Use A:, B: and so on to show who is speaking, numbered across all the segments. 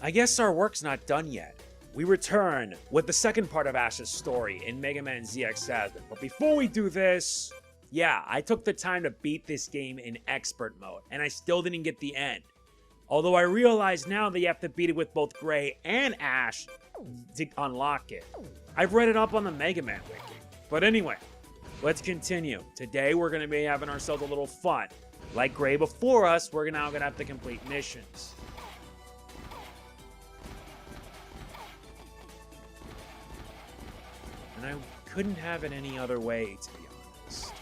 A: I guess our work's not done yet. We return with the second part of Ashe's story in Mega Man ZX7. But before we do this, yeah, I took the time to beat this game in expert mode, and I still didn't get the end. Although I realize now that you have to beat it with both Gray and Ashe to unlock it. I've read it up on the Mega Man wiki. But anyway, let's continue. Today we're going to be having ourselves a little fun. Like Gray before us, we're now going to have to complete missions. And I couldn't have it any other way, to be honest.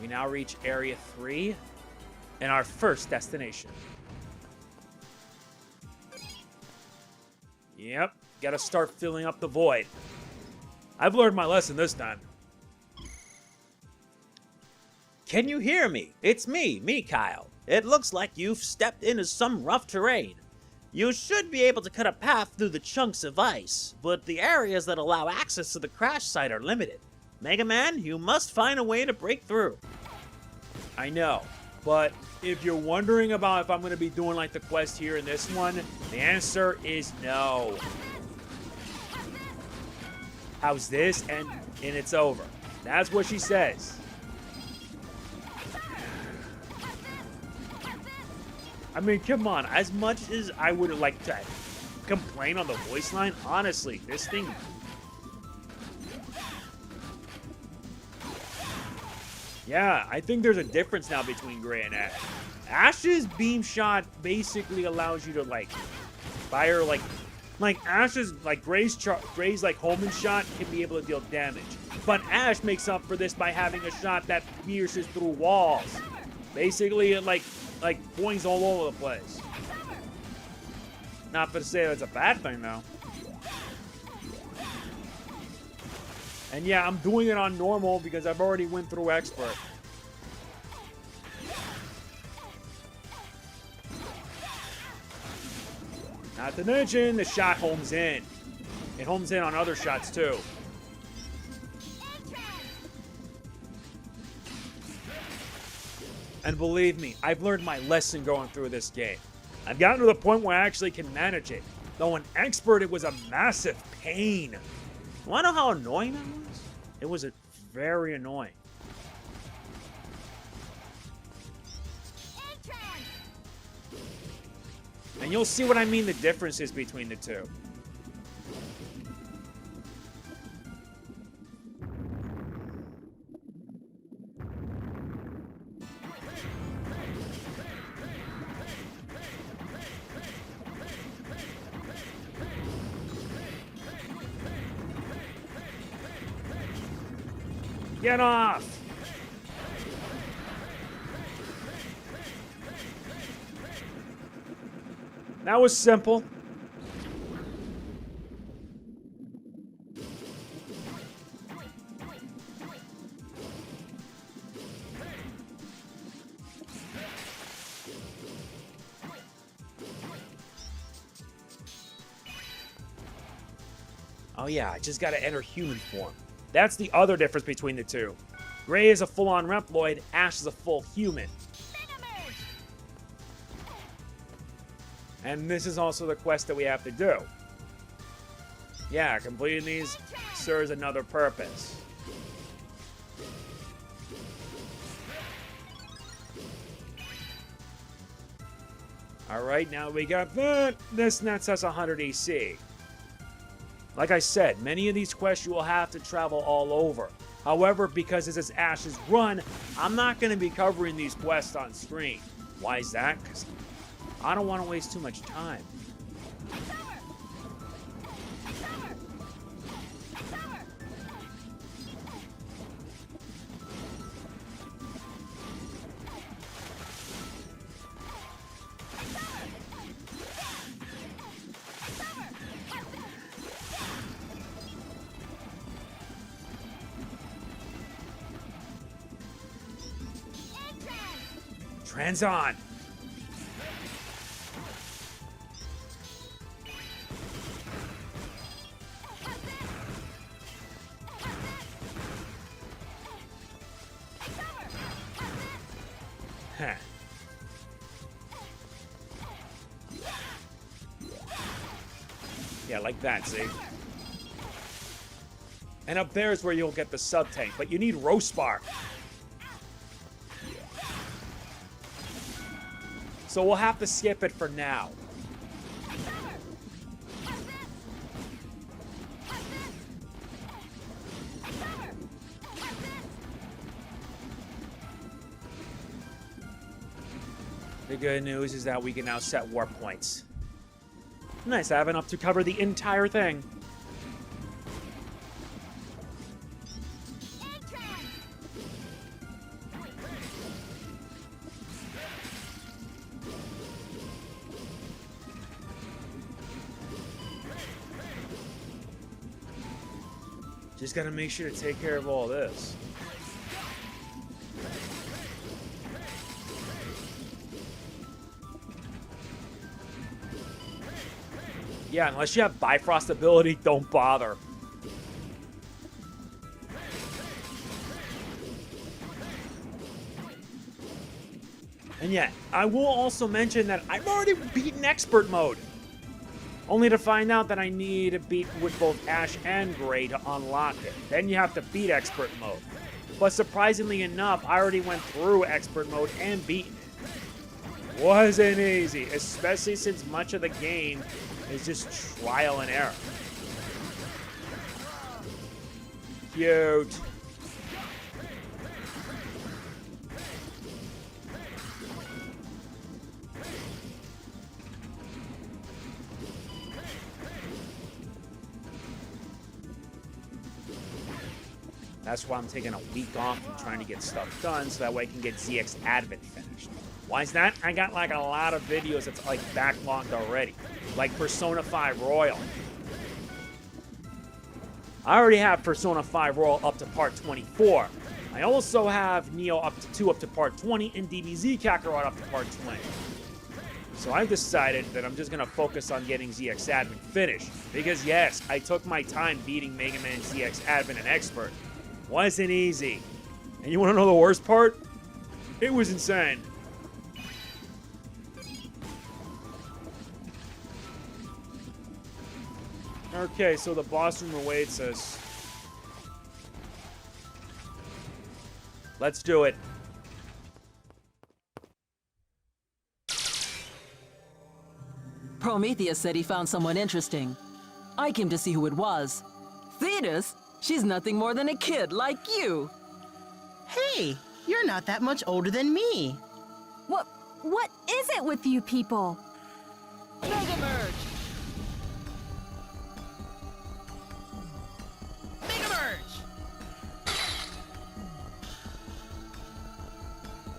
A: We now reach Area 3 and our first destination. Yep, gotta start filling up the void. I've learned my lesson this time.
B: Can you hear me? It's me, Kyle. It looks like you've stepped into some rough terrain. You should be able to cut a path through the chunks of ice, but the areas that allow access to the crash site are limited. Mega Man, you must find a way to break through.
A: I know, but if you're wondering about if I'm going to be doing like the quest here in this one, the answer is no. How's this? And it's over. That's what she says. I mean, come on. As much as I would like to complain on the voice line, honestly, this thing... Yeah, I think there's a difference now between Gray and Ashe. Ashe's beam shot basically allows you to, like, fire, like Ashe's, like, Gray's like, homing shot can be able to deal damage. But Ashe makes up for this by having a shot that pierces through walls. Basically, it, like points all over the place. Not to say that's a bad thing, though. And yeah, I'm doing it on normal because I've already went through expert. Not to mention, the shot homes in. It homes in on other shots, too. And believe me, I've learned my lesson going through this game. I've gotten to the point where I actually can manage it. Though in expert, it was a massive pain.
B: Wanna know how annoying that was?
A: It was very annoying. And you'll see what I mean the differences between the two. Get off! That was simple. Oh yeah, I just gotta enter human form. That's the other difference between the two. Gray is a full-on Reploid, Ashe is a full human. And this is also the quest that we have to do. Yeah, completing these serves another purpose. Alright, now we got that. This nets us 100 EC. Like I said, many of these quests you will have to travel all over. However, because this is Ashe's run, I'm not going to be covering these quests on screen. Why is that? Because I don't want to waste too much time. Trans on! Heh. Yeah, like that, see? And up there is where you'll get the sub-tank, but you need Rospark. So we'll have to skip it for now. The good news is that we can now set warp points. Nice, I have enough to cover the entire thing. Just gotta make sure to take care of all this. Yeah, unless you have Bifrost ability, don't bother. And yeah, I will also mention that I've already beaten Expert Mode. Only to find out that I need to beat with both Ashe and Gray to unlock it. Then you have to beat Expert Mode. But surprisingly enough, I already went through Expert Mode and beaten it. Wasn't easy, especially since much of the game is just trial and error. Cute. That's why I'm taking a week off from trying to get stuff done so that way I can get ZX Advent finished. Why is that? I got like a lot of videos that's like backlogged already. Like Persona 5 Royal. I already have Persona 5 Royal up to part 24. I also have Neo up to part 20 and DBZ Kakarot up to part 20. So I've decided that I'm just going to focus on getting ZX Advent finished. Because yes, I took my time beating Mega Man ZX Advent and Expert. Wasn't easy. And you want to know the worst part? It was insane. Okay, so the boss room awaits us. Let's do it.
C: Prometheus said he found someone interesting. I came to see who it was. Thetis? She's nothing more than a kid like you.
D: Hey, you're not that much older than me.
E: What is it with you people?
D: MegaMerge! MegaMerge!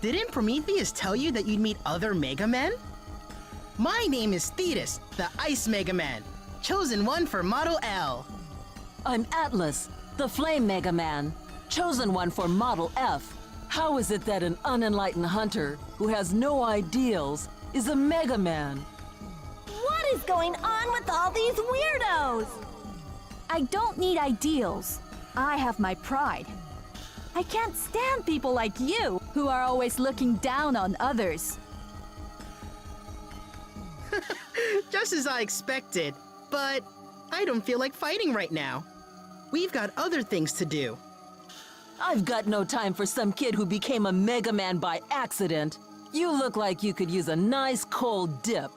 D: Didn't Prometheus tell you that you'd meet other Mega Men? My name is Thetis, the Ice Mega Man, chosen one for Model L.
C: I'm Atlas, the Flame Mega Man, chosen one for Model F. How is it that an unenlightened hunter who has no ideals is a Mega Man?
E: What is going on with all these weirdos? I don't need ideals. I have my pride. I can't stand people like you who are always looking down on others.
D: Just as I expected, but I don't feel like fighting right now. We've got other things to do.
C: I've got no time for some kid who became a Mega Man by accident. You look like you could use a nice cold dip.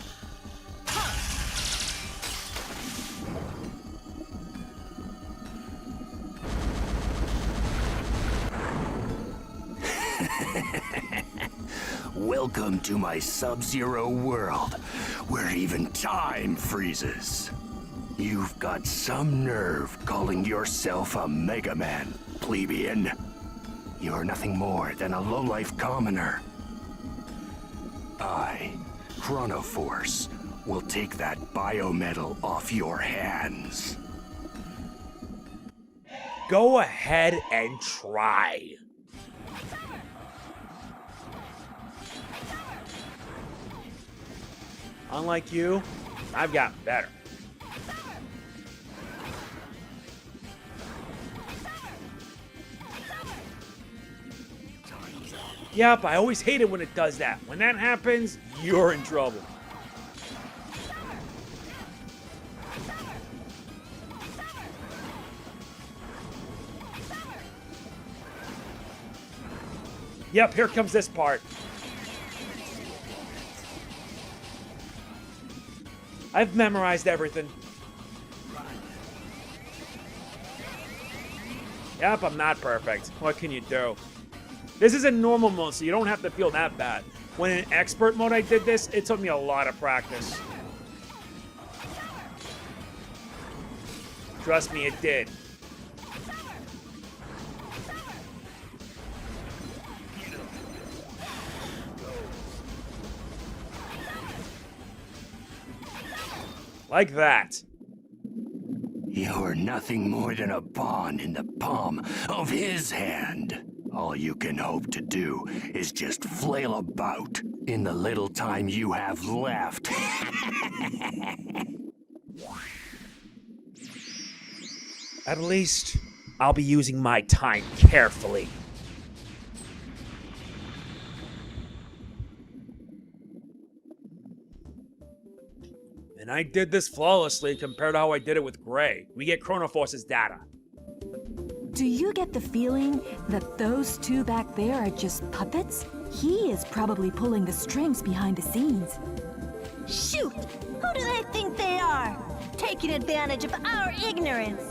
F: Welcome to my Sub-Zero world, where even time freezes. You've got some nerve calling yourself a Mega Man, plebeian. You're nothing more than a low-life commoner. I, Chronoforce, will take that biometal off your hands.
A: Go ahead and try. Unlike you, I've gotten better. Yep, I always hate it when it does that. When that happens, you're in trouble. Yep, here comes this part. I've memorized everything. Yep, I'm not perfect. What can you do? This is in normal mode, so you don't have to feel that bad. When in expert mode I did this, it took me a lot of practice. Trust me, it did. Like that.
F: You're nothing more than a pawn in the palm of his hand. All you can hope to do is just flail about in the little time you have left.
A: At least, I'll be using my time carefully. And I did this flawlessly compared to how I did it with Gray. We get Chronoforce's data.
E: Do you get the feeling that those two back there are just puppets? He is probably pulling the strings behind the scenes. Shoot! Who do they think they are? Taking advantage of our ignorance.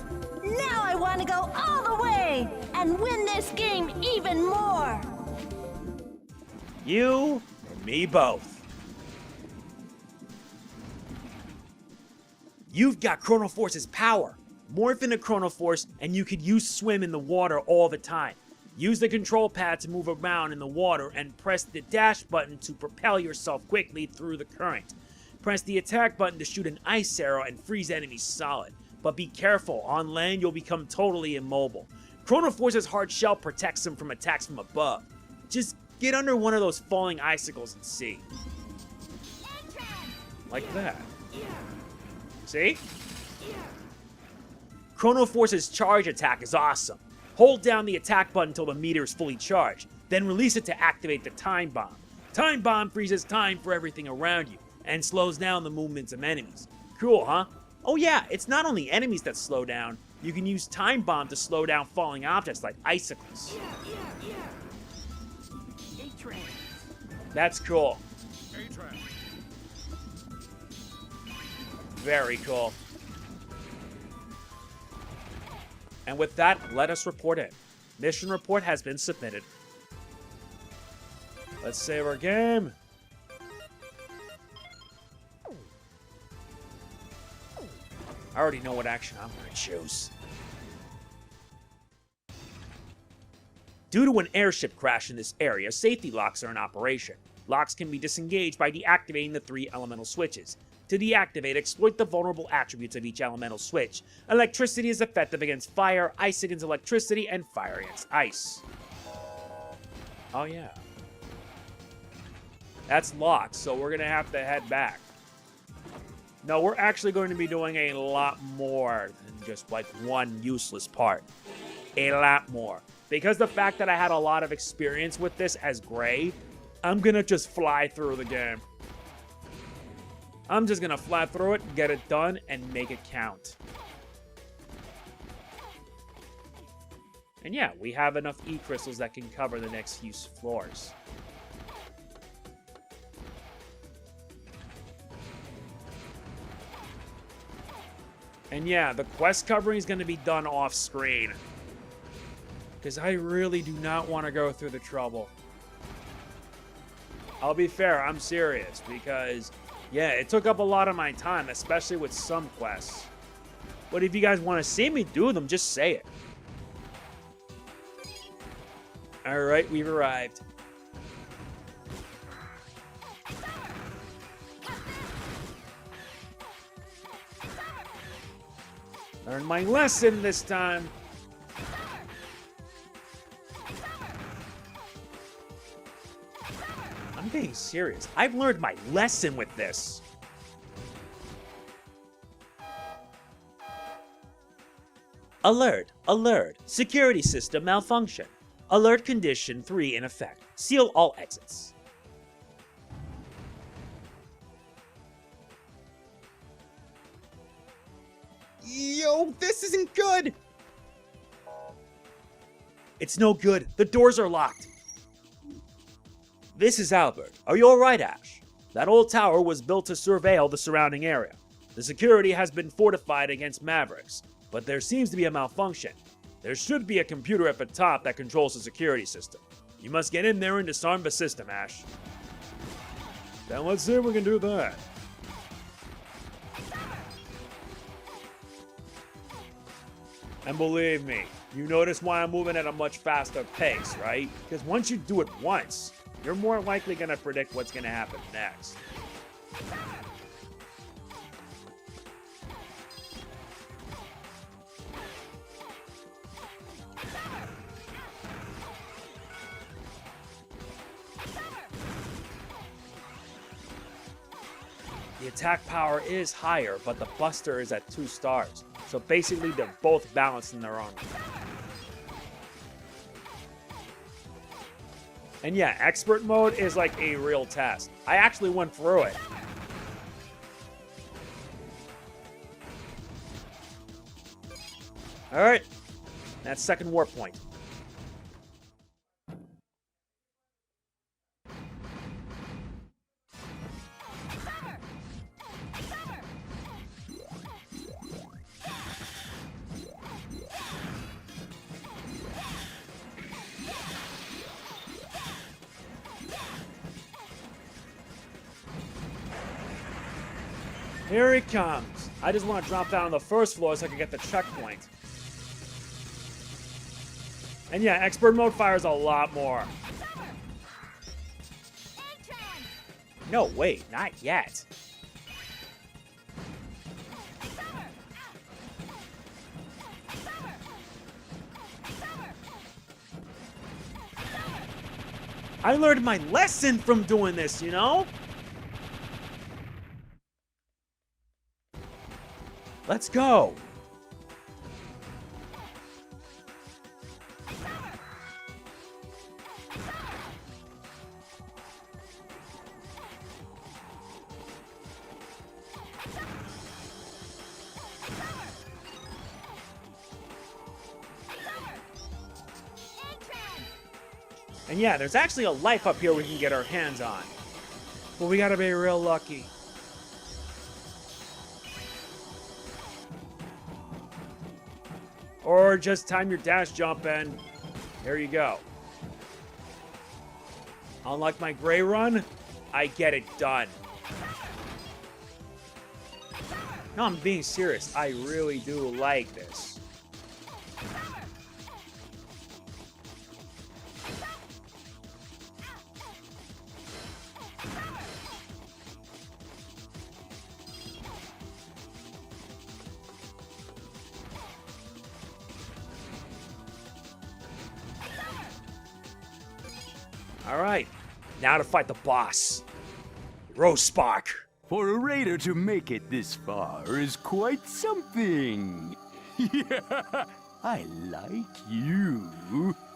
E: Now I want to go all the way and win this game even more.
A: You and me both. You've got Chronoforce's power. Morph into Chronoforce and you could use swim in the water all the time. Use the control pad to move around in the water and press the dash button to propel yourself quickly through the current. Press the attack button to shoot an ice arrow and freeze enemies solid. But be careful, on land you'll become totally immobile. Chronoforce's hard shell protects them from attacks from above. Just get under one of those falling icicles and see. Like that. See? Chronoforce's charge attack is awesome. Hold down the attack button until the meter is fully charged, then release it to activate the time bomb. Time bomb freezes time for everything around you, and slows down the movements of enemies. Cool, huh? Oh yeah, it's not only enemies that slow down, you can use time bomb to slow down falling objects like icicles. That's cool. Very cool. And with that, let us report in. Mission report has been submitted. Let's save our game. I already know what action I'm going to choose. Due to an airship crash in this area, safety locks are in operation. Locks can be disengaged by deactivating the 3 elemental switches. To deactivate, exploit the vulnerable attributes of each elemental switch. Electricity is effective against fire, ice against electricity, and fire against ice. Oh yeah. That's locked, so we're going to have to head back. No, we're actually going to be doing a lot more than just like one useless part. A lot more. Because the fact that I had a lot of experience with this as Gray, I'm going to just fly through the game. I'm just going to fly through it, get it done, and make it count. And yeah, we have enough E-crystals that can cover the next few floors. And yeah, the quest covering is going to be done off screen. Because I really do not want to go through the trouble. I'll be fair, I'm serious. Because, yeah, it took up a lot of my time, especially with some quests. But if you guys want to see me do them, just say it. Alright, we've arrived. Learn my lesson this time. I'm being serious. I've learned my lesson with this.
B: Alert! Alert! Security system malfunction. Alert condition 3 in effect. Seal all exits.
A: Yo, this isn't good! It's no good. The doors are locked. This is Albert. Are you alright, Ashe? That old tower was built to surveil the surrounding area. The security has been fortified against Mavericks, but there seems to be a malfunction. There should be a computer at the top that controls the security system. You must get in there and disarm the system, Ashe. Then let's see if we can do that. And believe me, you notice why I'm moving at a much faster pace, right? Because once you do it once, you're more likely going to predict what's going to happen next. The attack power is higher, but the Buster is at 2 stars. So basically, they're both balanced in their own. And yeah, expert mode is like a real test. I actually went through it. Alright, that's second warp point. Here he comes. I just want to drop down on the first floor so I can get the checkpoint. And yeah, expert mode fires a lot more. No, wait, not yet. I learned my lesson from doing this, you know? Let's go! And yeah, there's actually a life up here we can get our hands on. But we gotta be real lucky. Or just time your dash jump and there you go. Unlike my gray run, I get it done. No, I'm being serious. I really do like this. Alright, now to fight the boss. Rospark.
F: For a raider to make it this far is quite something. Yeah, I like you.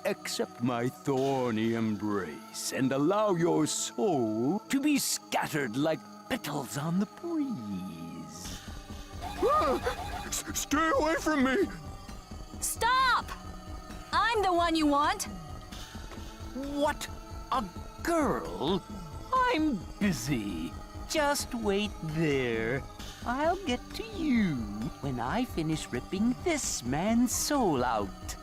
F: Accept my thorny embrace and allow your soul to be scattered like petals on the breeze. Stay away from me!
E: Stop! I'm the one you want.
F: What? A girl? I'm busy. Just wait there. I'll get to you when I finish ripping this man's soul out.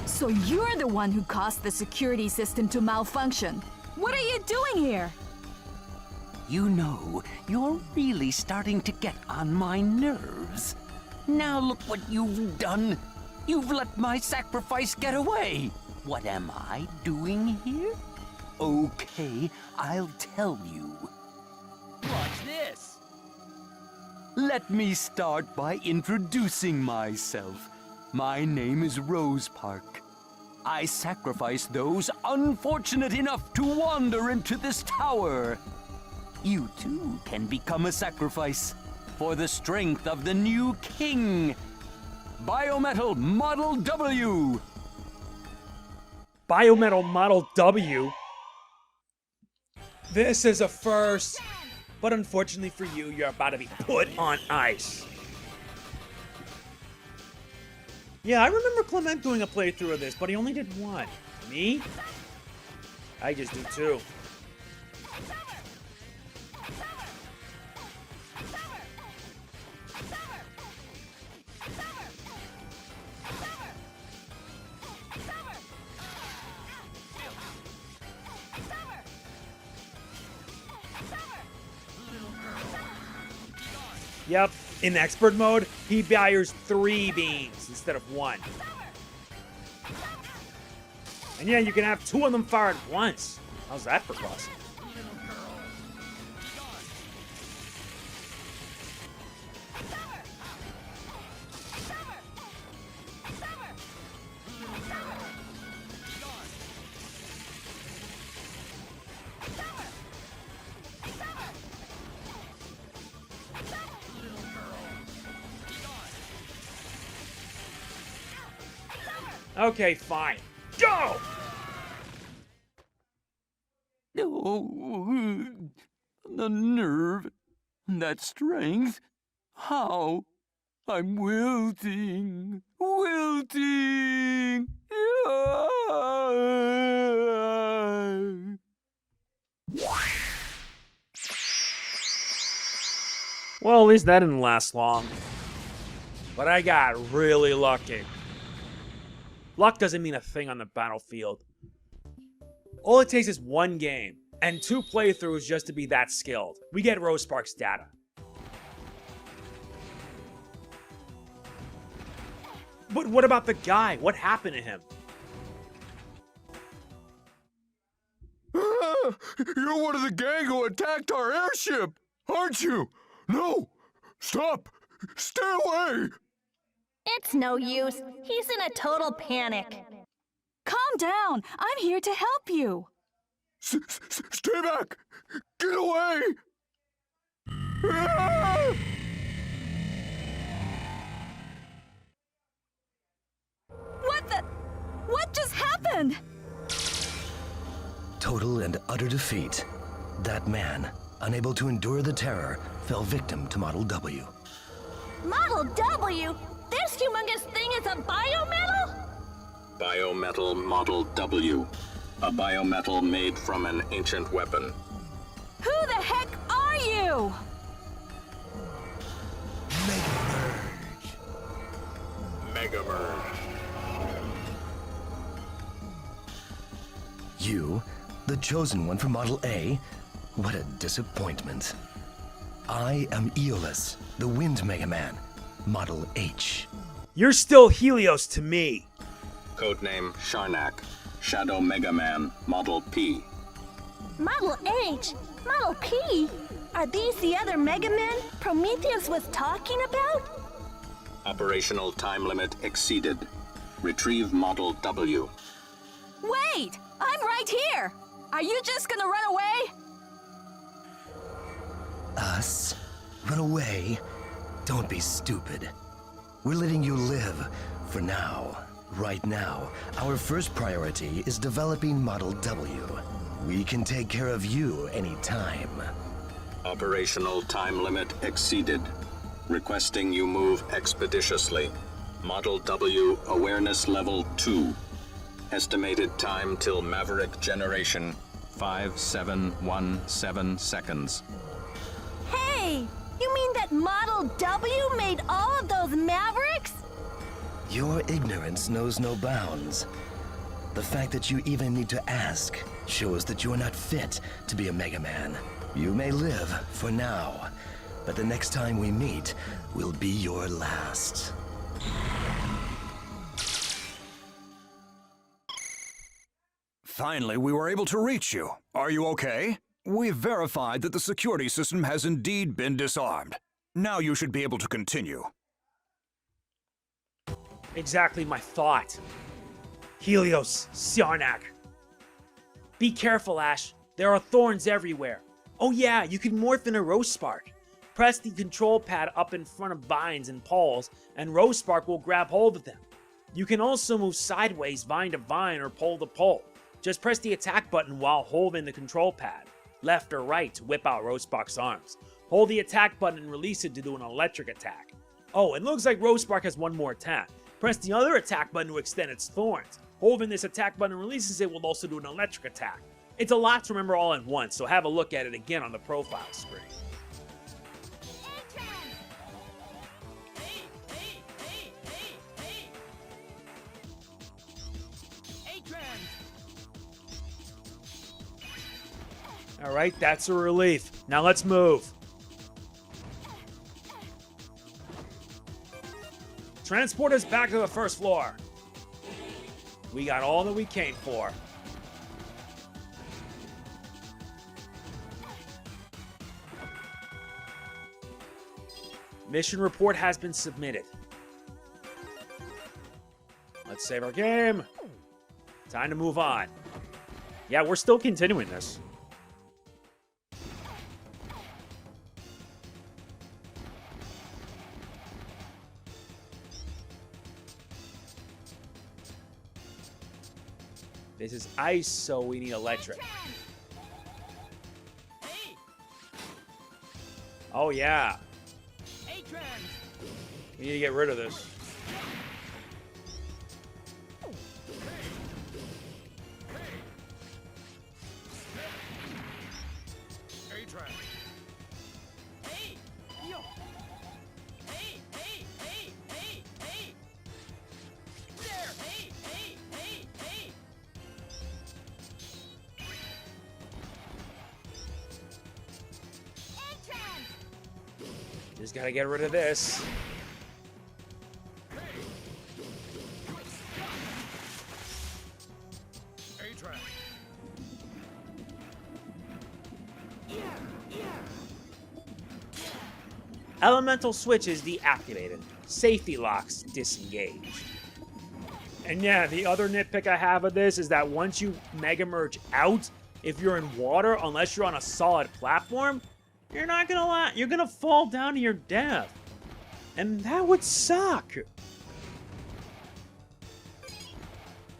E: So you're the one who caused the security system to malfunction. What are you doing here?
F: You know, you're really starting to get on my nerves. Now look what you've done. You've let my sacrifice get away. What am I doing here? Okay, I'll tell you.
B: Watch this!
F: Let me start by introducing myself. My name is Rospark. I sacrifice those unfortunate enough to wander into this tower. You too can become a sacrifice for the strength of the new king. Biometal Model W.
A: Biometal Model W? This is a first. But unfortunately for you, you're about to be put on ice. Yeah, I remember Clement doing a playthrough of this, but he only did one. Me? I just do two. Yep, in expert mode, he fires 3 beams instead of 1. And yeah, you can have 2 of them fire at once. How's that for possible? Okay, fine. Go!
G: Oh, the nerve, that strength. How? I'm wilting, wilting.
A: Well, at least that didn't last long. But I got really lucky. Luck doesn't mean a thing on the battlefield. All it takes is 1 game, and 2 playthroughs just to be that skilled. We get Rospark's data. But what about the guy? What happened to him?
G: You're one of the gang who attacked our airship, aren't you? No! Stop! Stay away!
E: It's no use. He's in a total panic.
H: Calm down. I'm here to help you.
G: Stay back! Get away! Ah!
H: What just happened?
F: Total and utter defeat. That man, unable to endure the terror, fell victim to Model W.
E: Model W? This humongous thing is a biometal?
I: Biometal Model W. A biometal made from an ancient weapon.
H: Who the heck are you?
I: MegamanNG.
F: You, the chosen one for Model A? What a disappointment. I am Aeolus, the Wind Mega Man, Model H.
A: You're still Helios to me.
I: Codename Siarnaq. Shadow Mega Man Model P.
E: Model H? Model P? Are these the other Mega Men Prometheus was talking about?
I: Operational time limit exceeded. Retrieve Model W.
H: Wait! I'm right here! Are you just gonna run away?
F: Us? Run away? Don't be stupid. We're letting you live, for now. Right now, our first priority is developing Model W. We can take care of you anytime.
I: Operational time limit exceeded. Requesting you move expeditiously. Model W awareness level 2. Estimated time till Maverick generation, 5717 seconds.
E: Hey! You mean that Model W made all of those Mavericks?
F: Your ignorance knows no bounds. The fact that you even need to ask shows that you are not fit to be a Mega Man. You may live for now, but the next time we meet will be your last.
G: Finally, we were able to reach you. Are you okay? We've verified that the security system has indeed been disarmed. Now you should be able to continue.
A: Exactly my thought. Helios, Siarnaq. Be careful, Ashe. There are thorns everywhere. Oh yeah, you can morph into Rospark. Press the control pad up in front of vines and poles, and Rospark will grab hold of them. You can also move sideways vine to vine or pole to pole. Just press the attack button while holding the control pad, left or right to whip out Rospark's arms. Hold the attack button and release it to do an electric attack. Oh, it looks like Rospark has one more attack. Press the other attack button to extend its thorns. Holding this attack button releases it will also do an electric attack. It's a lot to remember all at once, so have a look at it again on the profile screen. Alright, that's a relief. Now let's move. Transport us back to the first floor. We got all that we came for. Mission report has been submitted. Let's save our game. Time to move on. Yeah, we're still continuing this. This is ice, so we need electric. Oh, yeah. We need to get rid of this. Just gotta get rid of this. Elemental switches deactivated. Safety locks disengaged. And yeah, the other nitpick I have of this is that once you Mega Merge out, if you're in water, unless you're on a solid platform, you're not gonna you're gonna fall down to your death. And that would suck.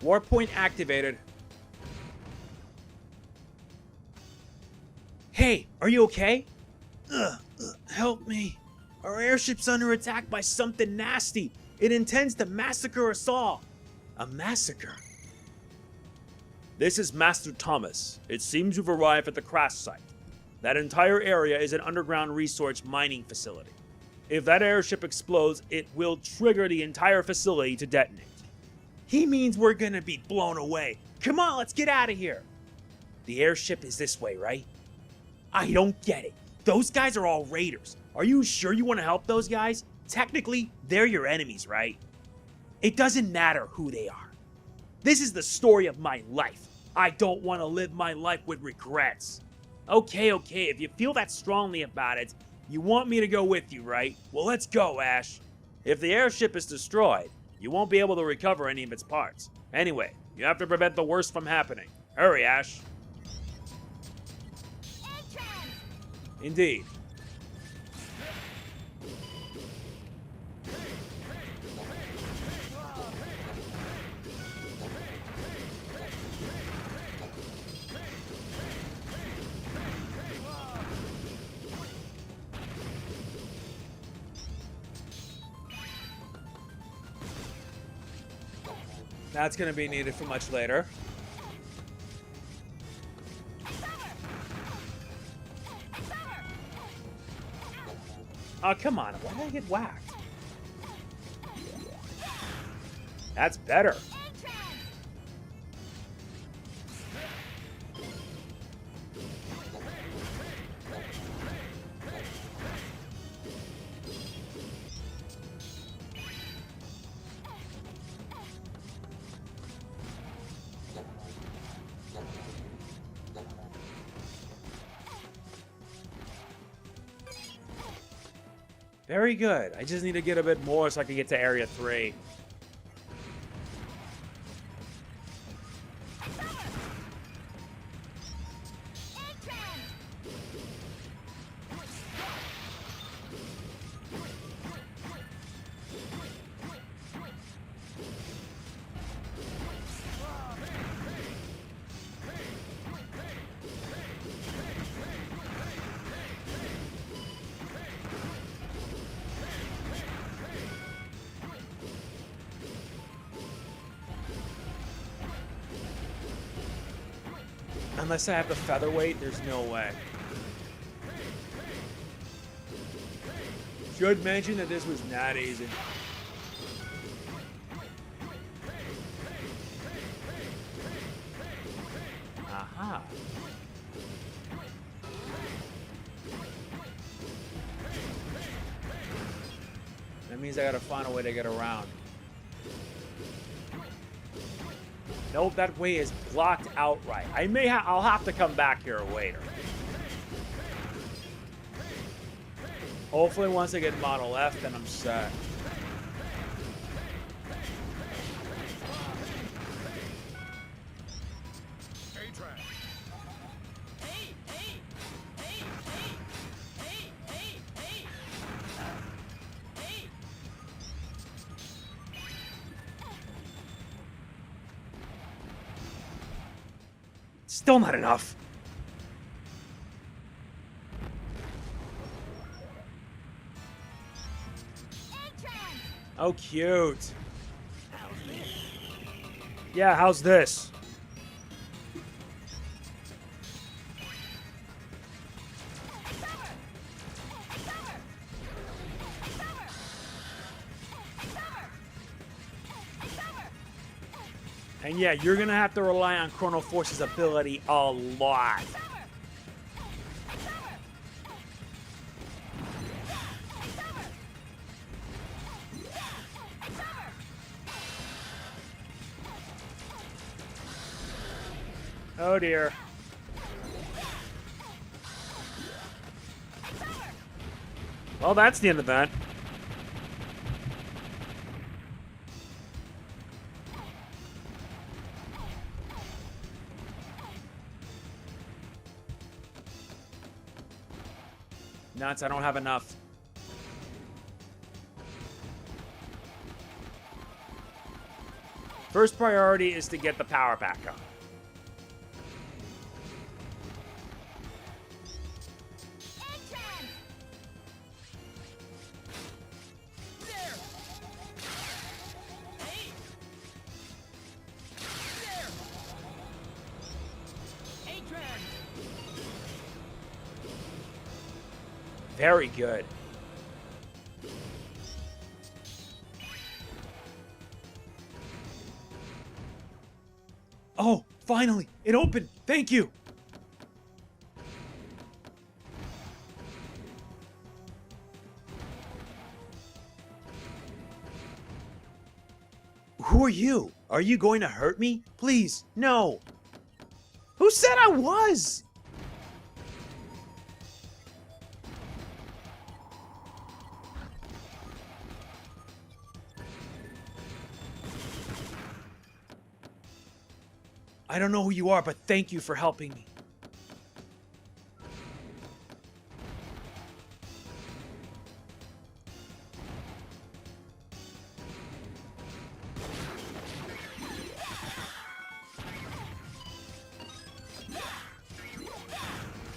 A: Warp point activated. Hey, are you okay? Help me. Our airship's under attack by something nasty. It intends to massacre us all. A massacre? This is Master Thomas. It seems you've arrived at the crash site. That entire area is an underground resource mining facility. If that airship explodes, it will trigger the entire facility to detonate. He means we're gonna be blown away. Come on, let's get out of here. The airship is this way, right? I don't get it. Those guys are all raiders. Are you sure you want to help those guys? Technically, they're your enemies, right? It doesn't matter who they are. This is the story of my life. I don't want to live my life with regrets. Okay, if you feel that strongly about it, you want me to go with you, right? Well, let's go, Ashe. If the airship is destroyed, you won't be able to recover any of its parts. Anyway, you have to prevent the worst from happening. Hurry, Ashe. Indeed. That's going to be needed for much later. Oh, come on. Why did I get whacked? That's better. Very good. I just need to get a bit more so I can get to Area 3. Unless I have the featherweight, there's no way. Should mention that this was not easy. Aha. That means I gotta find a way to get around. Nope, that way is blocked outright. I'll have to come back here later. Hopefully once I get Model F, then I'm set. Still not enough. Oh, cute. Yeah, how's this? And yeah, you're gonna have to rely on Chronoforce's ability a lot. Oh dear. Well, that's the end of that. Nuts, I don't have enough. First priority is to get the power back on. Very good. Oh, finally! It opened! Thank you! Who are you? Are you going to hurt me? Please, no! Who said I was? I don't know who you are, but thank you for helping me.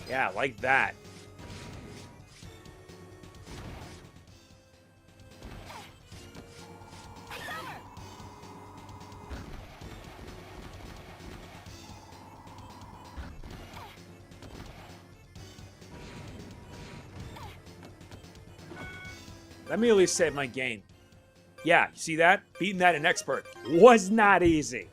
A: Yeah, like that. Let me at least save my game. Yeah, you see that? Beating that in Expert was not easy.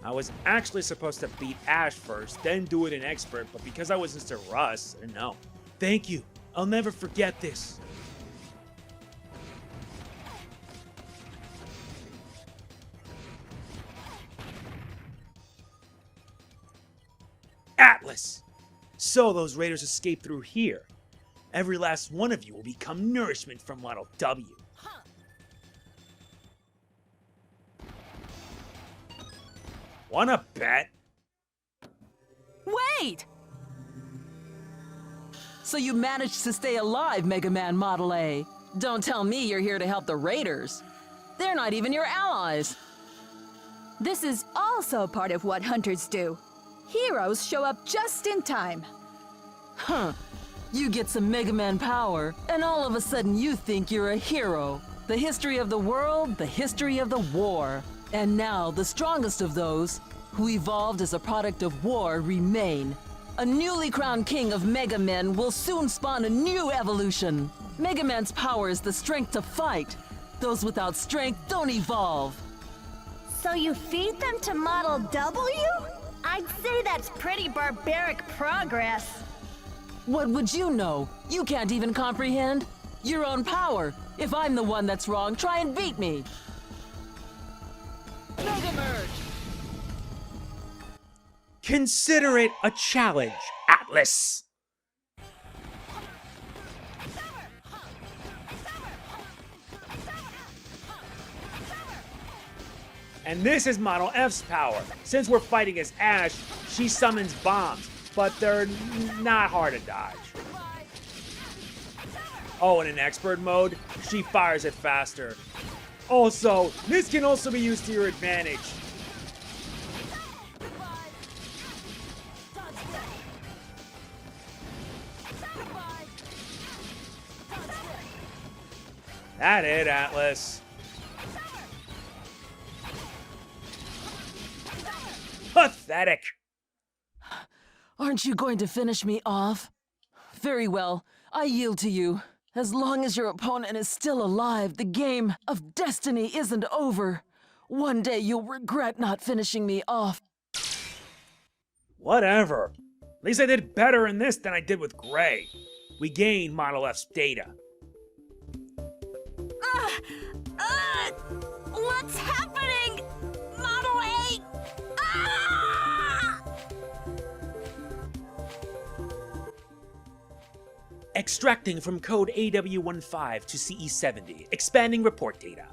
A: I was actually supposed to beat Ashe first, then do it in Expert, but because I was Mr. Russ, I didn't know. Thank you. I'll never forget this. Atlas! So those raiders escaped through here. Every last one of you will become nourishment from Model W. Wanna bet?
C: Wait! So you managed to stay alive, Mega Man Model A. Don't tell me you're here to help the raiders. They're not even your allies.
H: This is also part of what hunters do. Heroes show up just in time.
C: Huh. You get some Mega Man power, and all of a sudden you think you're a hero. The history of the world, the history of the war. And now, the strongest of those, who evolved as a product of war, remain. A newly crowned king of Mega Men will soon spawn a new evolution. Mega Man's power is the strength to fight. Those without strength don't evolve.
E: So you feed them to Model W? I'd say that's pretty barbaric progress.
C: What would you know? You can't even comprehend your own power. If I'm the one that's wrong, try and beat me. Mega Merge!
A: Consider it a challenge, Atlas! And this is Model F's power. Since we're fighting as Ashe, she summons bombs, but they're not hard to dodge. Oh, and in expert mode, she fires it faster. Also, this can also be used to your advantage. That it, Atlas. Pathetic.
C: Aren't you going to finish me off? Very well, I yield to you. As long as your opponent is still alive, the game of destiny isn't over. One day you'll regret not finishing me off.
A: Whatever. At least I did better in this than I did with Gray. We gained Model F's data.
E: What's happening? Model A! Ah!
A: Extracting from code AW15 to CE70, expanding report data.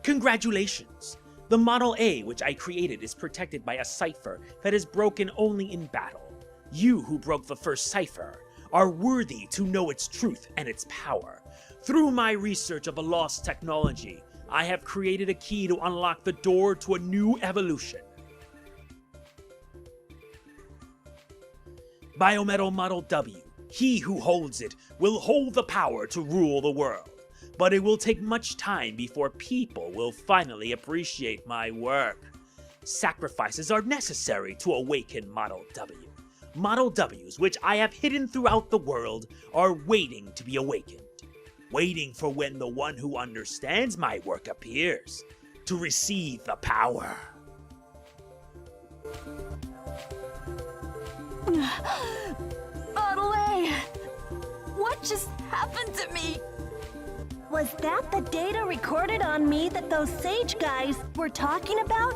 A: Congratulations! The Model A which I created is protected by a cipher that is broken only in battle. You who broke the first cipher are worthy to know its truth and its power. Through my research of a lost technology, I have created a key to unlock the door to a new evolution. Biometal Model W. He who holds it will hold the power to rule the world, but it will take much time before people will finally appreciate my work. Sacrifices are necessary to awaken Model W. Model Ws, which I have hidden throughout the world, are waiting to be awakened. Waiting for when the one who understands my work appears, to receive the power.
E: Model A! What just happened to me? Was that the data recorded on me that those Sage guys were talking about?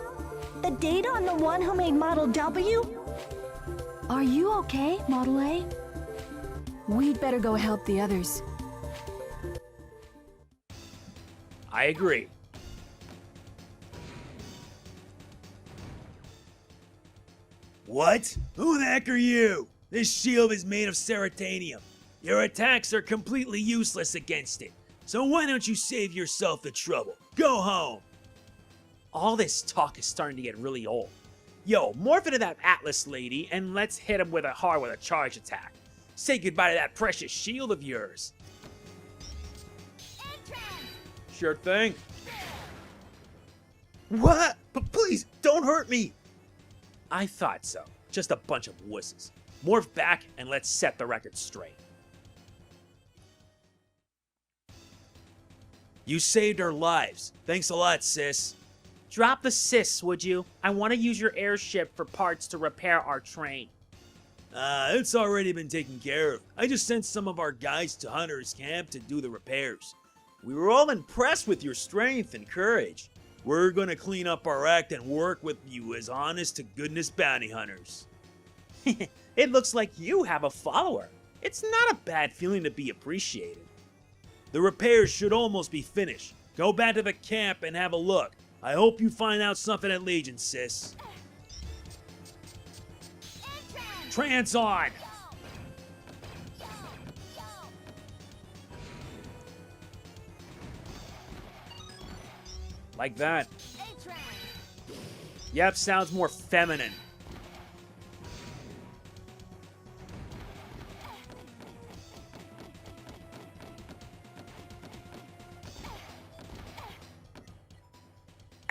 E: The data on the one who made Model W?
H: Are you okay, Model A? We'd better go help the others.
A: I agree. What? Who the heck are you? This shield is made of ceratanium. Your attacks are completely useless against it. So why don't you save yourself the trouble? Go home. All this talk is starting to get really old. Yo, morph into that Atlas lady and let's hit him with a charge attack. Say goodbye to that precious shield of yours. Sure thing. What? But please, don't hurt me. I thought so. Just a bunch of wusses. Morph back and let's set the record straight. You saved our lives. Thanks a lot, sis.
B: Drop the sis, would you? I want to use your airship for parts to repair our train.
A: It's already been taken care of. I just sent some of our guys to Hunter's camp to do the repairs. We were all impressed with your strength and courage. We're gonna clean up our act and work with you as honest-to-goodness bounty hunters.
B: It looks like you have a follower. It's not a bad feeling to be appreciated.
A: The repairs should almost be finished. Go back to the camp and have a look. I hope you find out something at Legion, sis. Trance on! Like that. Yep, sounds more feminine.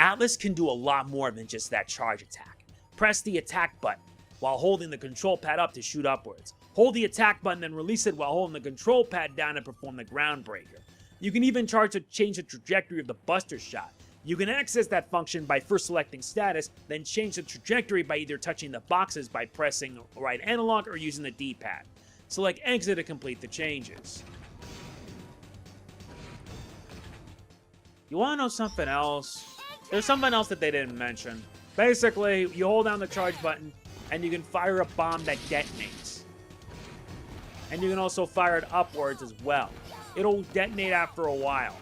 A: Atlas can do a lot more than just that charge attack. Press the attack button while holding the control pad up to shoot upwards. Hold the attack button, then release it while holding the control pad down to perform the ground breaker. You can even change the trajectory of the buster shot. You can access that function by first selecting status, then change the trajectory by either touching the boxes by pressing right analog or using the D-pad. Select exit to complete the changes. You want to know something else? There's something else that they didn't mention. Basically, you hold down the charge button, and you can fire a bomb that detonates. And you can also fire it upwards as well. It'll detonate after a while.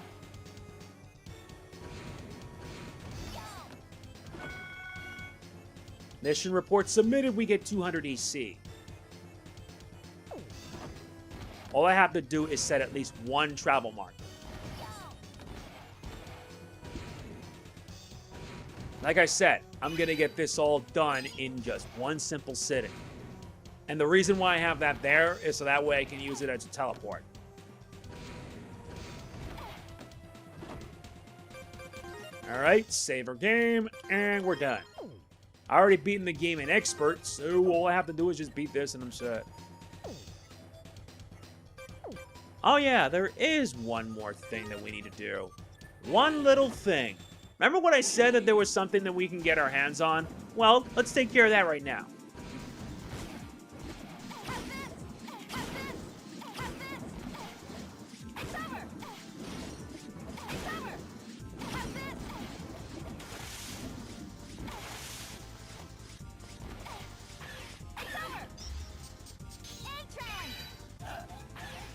A: Mission report submitted, we get 200 EC. All I have to do is set at least one travel marker. Like I said, I'm going to get this all done in just one simple sitting. And the reason why I have that there is so that way I can use it as a teleport. Alright, save our game, and we're done. I already beaten the game in Expert, so all I have to do is just beat this and I'm set. Oh yeah, there is one more thing that we need to do. One little thing. Remember what I said that there was something that we can get our hands on? Well, let's take care of that right now.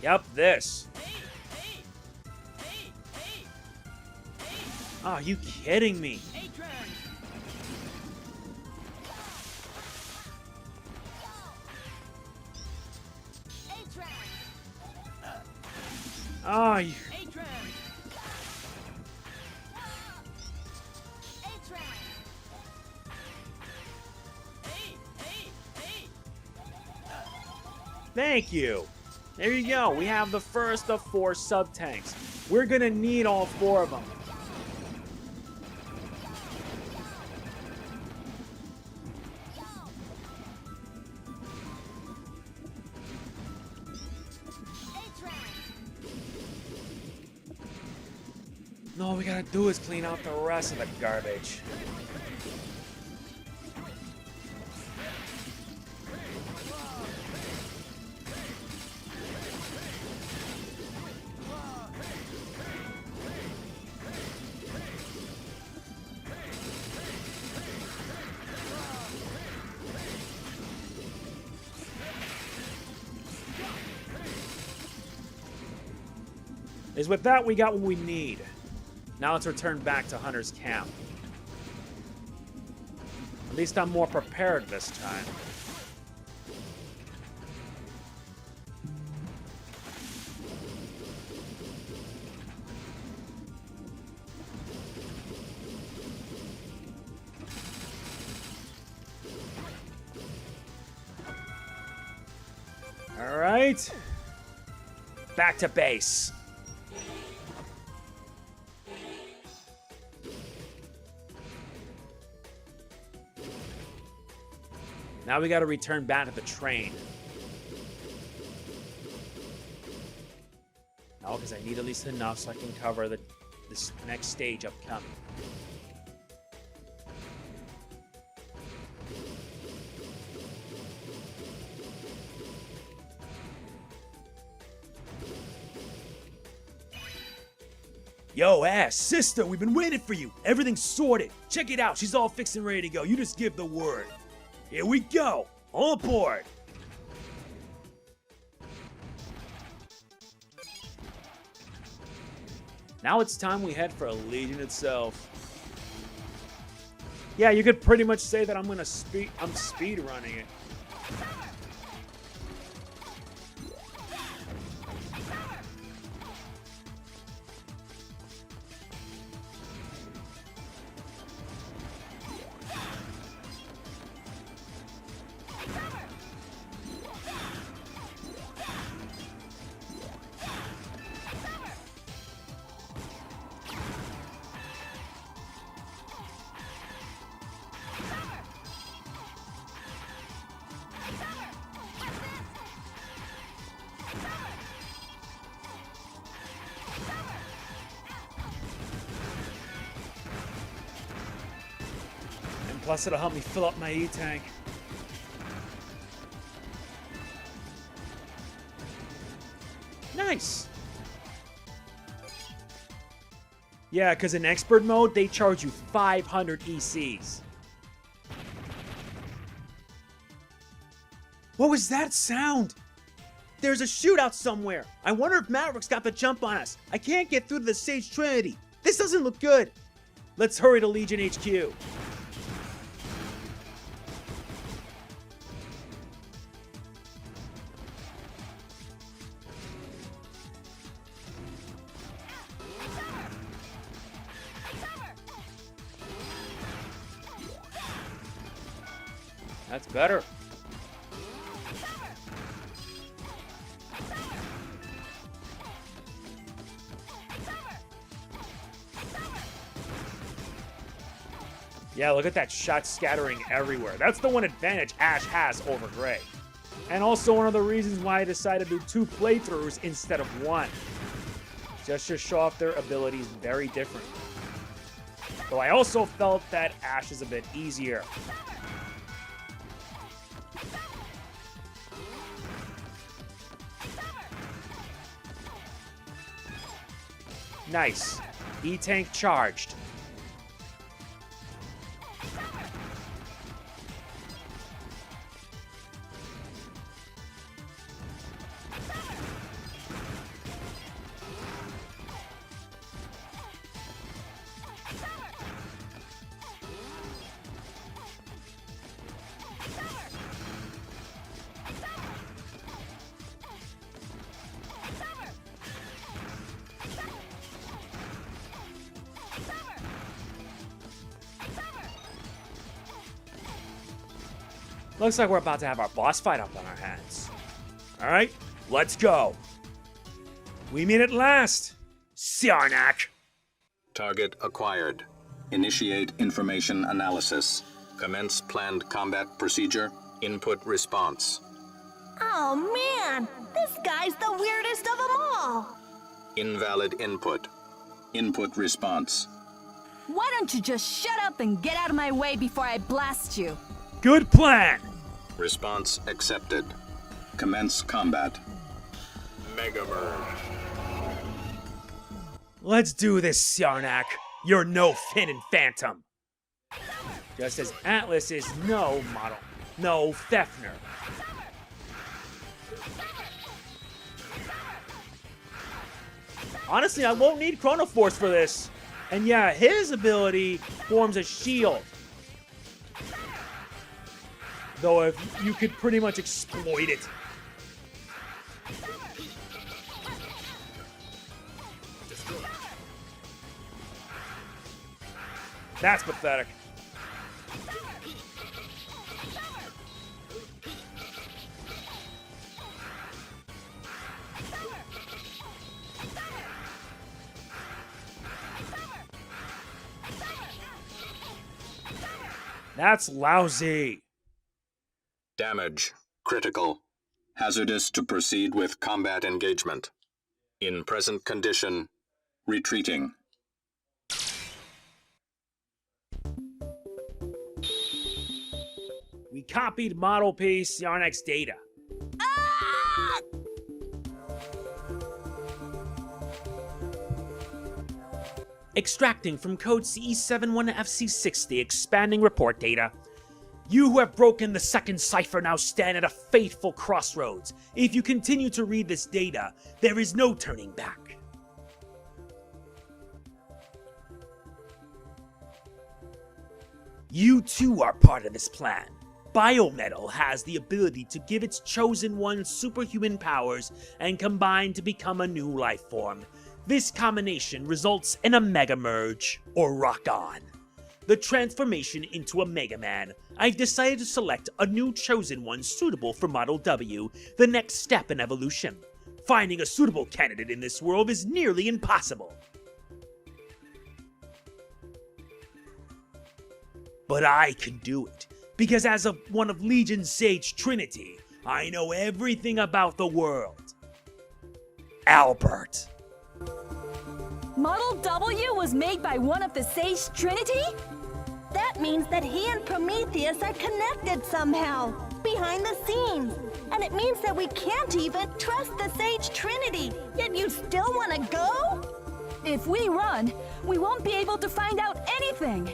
A: Yep, this. Oh, are you kidding me? Oh, you... Thank you. There you go. We have the first of 4 sub-tanks. We're gonna need all 4 of them. No, all we gotta do is clean out the rest of the garbage. Is with that, we got what we need. Now let's return back to Hunter's camp. At least I'm more prepared this time. All right. Back to base. Now we gotta return back to the train. No, because I need at least enough so I can cover this next stage upcoming. Yo, Ashe, sister, we've been waiting for you. Everything's sorted. Check it out. She's all fixed and ready to go. You just give the word. Here we go! All aboard! Now it's time we head for Legion itself. Yeah, you could pretty much say that I'm speed running it. Plus it'll help me fill up my E-tank. Nice! Yeah, because in expert mode, they charge you 500 ECs. What was that sound?
B: There's a shootout somewhere. I wonder if Maverick's got the jump on us. I can't get through to the Sage Trinity. This doesn't look good.
A: Let's hurry to Legion HQ. That's better. Yeah, look at that shot scattering everywhere. That's the one advantage Ashe has over Gray. And also one of the reasons why I decided to do 2 playthroughs instead of 1. Just to show off their abilities very different. Though I also felt that Ashe is a bit easier. Nice. E-tank charged. Looks like we're about to have our boss fight up on our hands. Alright, let's go. We meet at last. Siarnaq.
I: Target acquired. Initiate information analysis. Commence planned combat procedure. Input response.
E: Oh man, this guy's the weirdest of them all.
I: Invalid input. Input response.
H: Why don't you just shut up and get out of my way before I blast you?
A: Good plan.
I: Response accepted. Commence combat. MegamanNG.
A: Let's do this, Siarnaq. You're no Finn and Phantom. Just as Atlas is no model, no Fefner. Honestly, I won't need Chronoforce for this. And yeah, his ability forms a shield. Though if you could pretty much exploit it. That's pathetic. That's lousy.
I: Damage. Critical. Hazardous to proceed with combat engagement. In present condition, retreating.
A: We copied Model P Siarnaq's data. Extracting from code CE71FC60 expanding report data. You who have broken the second cipher now stand at a fateful crossroads. If you continue to read this data, there is no turning back. You too are part of this plan. Biometal has the ability to give its chosen one superhuman powers and combine to become a new life form. This combination results in a Mega Merge, or Rock On. The transformation into a Mega Man, I've decided to select a new chosen one suitable for Model W, the next step in evolution. Finding a suitable candidate in this world is nearly impossible. But I can do it, because as one of Legion's Sage Trinity, I know everything about the world. Albert.
H: Model W was made by one of the Sage Trinity?
E: That That means that he and Prometheus are connected somehow, behind the scenes. And it means that we can't even trust the Sage Trinity. Yet you still want to go?
H: If we run, we won't be able to find out anything.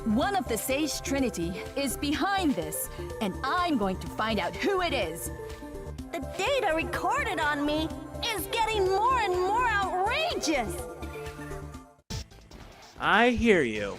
H: One of the Sage Trinity is behind this, and I'm going to find out who it is.
E: The data recorded on me is getting more and more outrageous.
A: I hear you.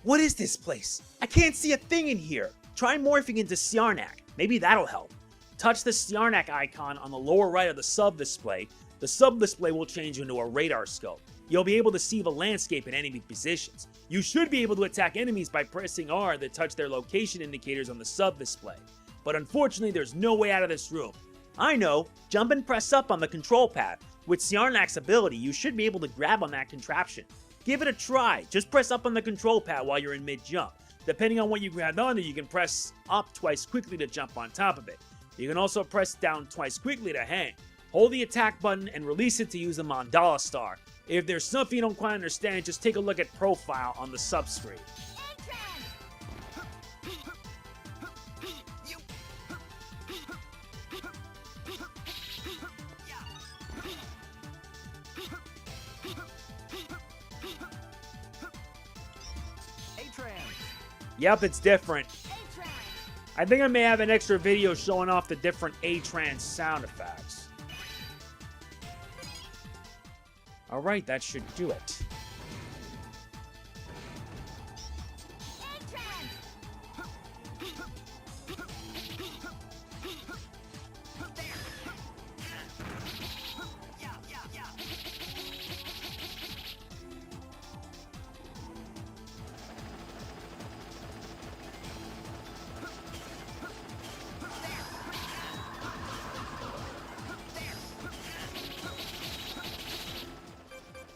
A: What is this place? I can't see a thing in here. Try morphing into Siarnaq. Maybe that'll help. Touch the Siarnaq icon on the lower right of the sub-display. The sub-display will change into a radar scope. You'll be able to see the landscape and enemy positions. You should be able to attack enemies by pressing R that touch their location indicators on the sub-display. But unfortunately, there's no way out of this room. I know! Jump and press up on the control pad. With Siarnaq's ability, you should be able to grab on that contraption. Give it a try. Just press up on the control pad while you're in mid-jump. Depending on what you grabbed onto, you can press up twice quickly to jump on top of it. You can also press down twice quickly to hang. Hold the attack button and release it to use the Mandala Star. If there's something you don't quite understand, just take a look at Profile on the sub-screen. Yep, it's different. I think I may have an extra video showing off the different A-Trans sound effects. Alright, that should do it.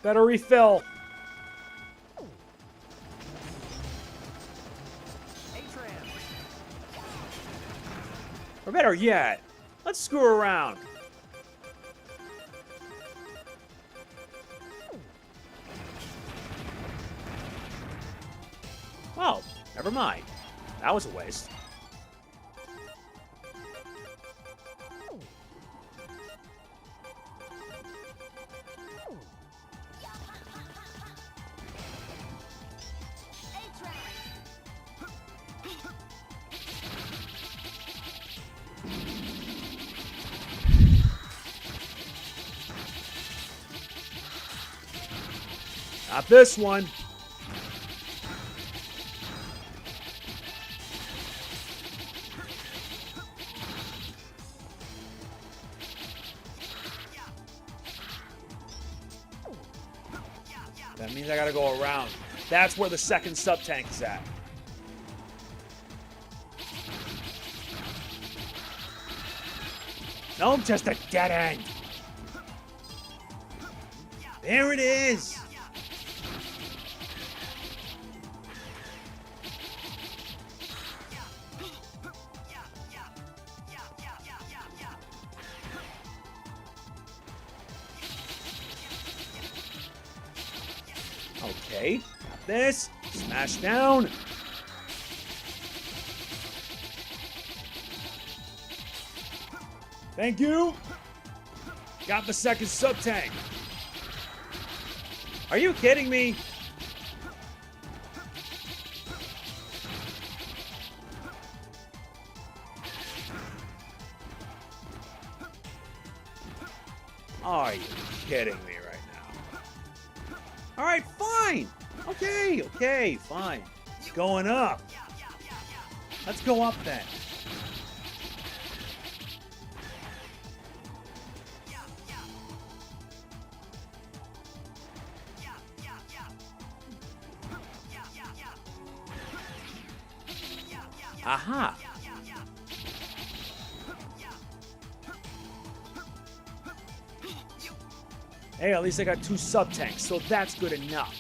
A: Better refill. Or better yet, let's screw around. Oh, never mind. That was a waste. Not this one. That means I gotta go around. That's where the second sub-tank is at. Nope, just a dead end. There it is. Okay, got this. Smash down. Thank you. Got the second sub-tank. Are you kidding me? Are you kidding me right now? All right, fine. Okay, fine. It's going up. Let's go up then. Aha. Hey, at least I got 2 sub-tanks, so that's good enough.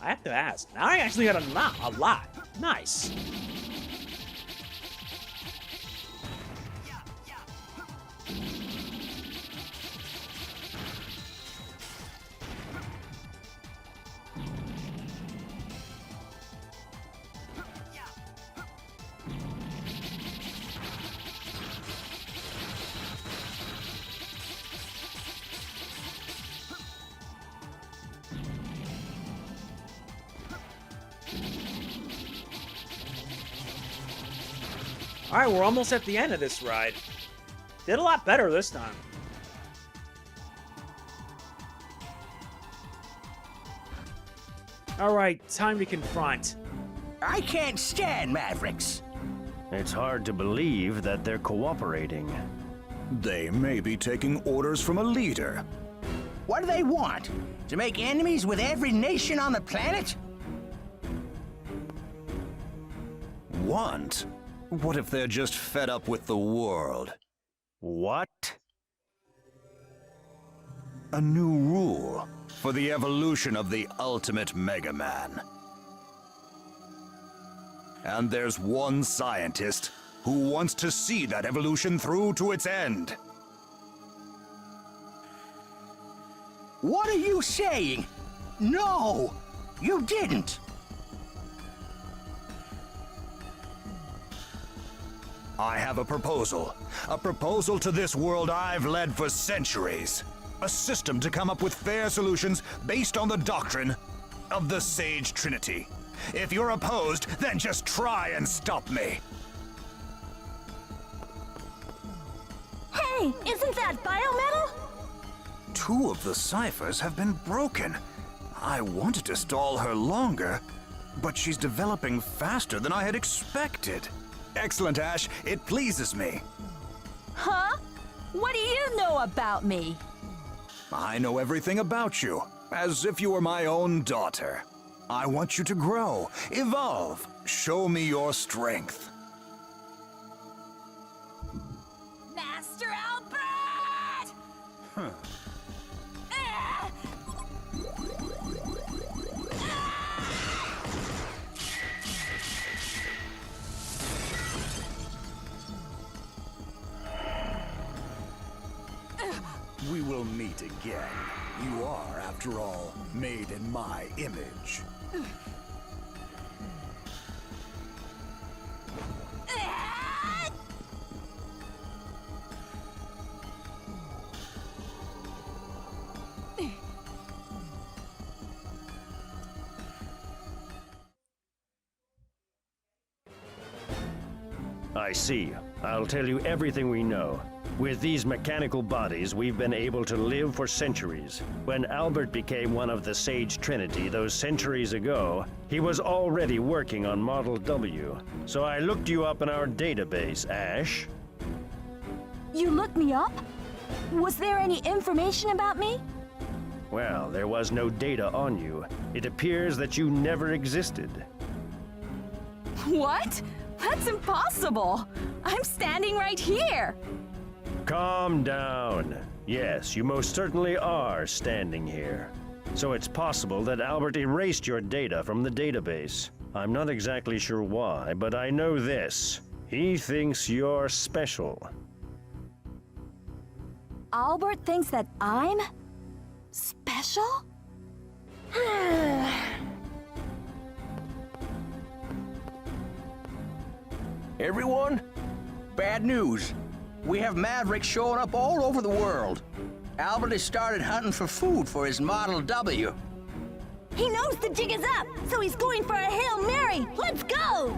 A: I have to ask. Now I actually got a lot. Nice. Alright, we're almost at the end of this ride. Did a lot better this time. Alright, time to confront.
F: I can't stand Mavericks.
J: It's hard to believe that they're cooperating.
G: They may be taking orders from a leader.
F: What do they want? To make enemies with every nation on the planet?
G: Want? What if they're just fed up with the world?
J: What?
G: A new rule for the evolution of the ultimate Mega Man. And there's one scientist who wants to see that evolution through to its end.
F: What are you saying? No, you didn't.
G: I have a proposal. A proposal to this world I've led for centuries. A system to come up with fair solutions based on the doctrine of the Sage Trinity. If you're opposed, then just try and stop me.
E: Hey, isn't that biometal?
G: 2 of the ciphers have been broken. I wanted to stall her longer, but she's developing faster than I had expected. Excellent, Ashe. It pleases me.
H: Huh? What do you know about me?
G: I know everything about you, as if you were my own daughter. I want you to grow, evolve, show me your strength.
H: Master Albert!
G: Huh.
H: Ah!
F: We will meet again. You are, after all, made in my image.
J: I see. I'll tell you everything we know. With these mechanical bodies, we've been able to live for centuries. When Albert became one of the Sage Trinity those centuries ago, he was already working on Model W. So I looked you up in our database, Ashe.
H: You looked me up? Was there any information about me?
J: Well, there was no data on you. It appears that you never existed.
H: What? That's impossible! I'm standing right here!
J: Calm down. Yes, you most certainly are standing here. So it's possible that Albert erased your data from the database. I'm not exactly sure why, but I know this. He thinks you're special.
H: Albert thinks that I'm special?
F: Everyone, bad news. We have Mavericks showing up all over the world. Albert has started hunting for food for his Model W.
E: He knows the jig is up, so he's going for a Hail Mary. Let's go!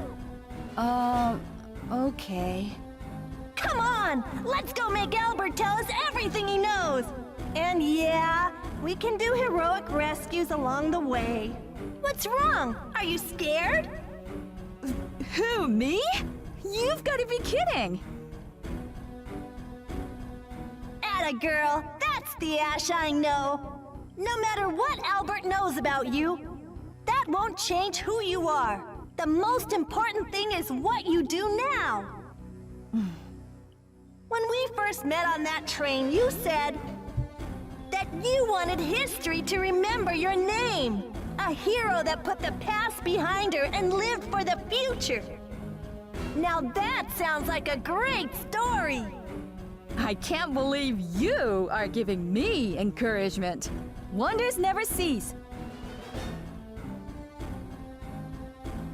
H: Okay.
E: Come on! Let's go make Albert tell us everything he knows! And yeah, we can do heroic rescues along the way. What's wrong? Are you scared?
H: Who, me? You've got to be kidding!
E: Atta girl, that's the Ashe I know. No matter what Albert knows about you, that won't change who you are. The most important thing is what you do now. When we first met on that train, you said that you wanted history to remember your name. A hero that put the past behind her and lived for the future. Now that sounds like a great story.
H: I can't believe you are giving me encouragement. Wonders never cease.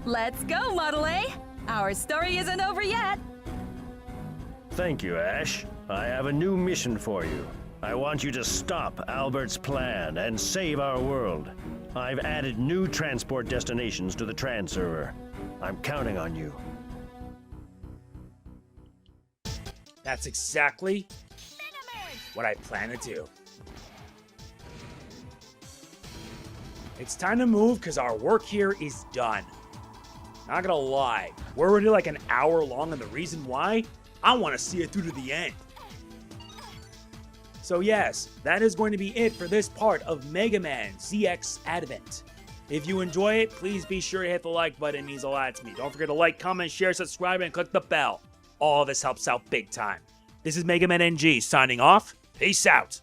H: Let's go, Model A. Our story isn't over yet.
J: Thank you, Ashe. I have a new mission for you. I want you to stop Albert's plan and save our world. I've added new transport destinations to the transfer. I'm counting on you.
A: That's exactly what I plan to do. It's time to move because our work here is done. Not gonna lie, we're already like an hour long, and the reason why, I want to see it through to the end. So yes, that is going to be it for this part of Mega Man ZX Advent. If you enjoy it, please be sure to hit the like button. It means a lot to me. Don't forget to like, comment, share, subscribe, and click the bell. All this helps out big time. This is MegamanNG signing off. Peace out.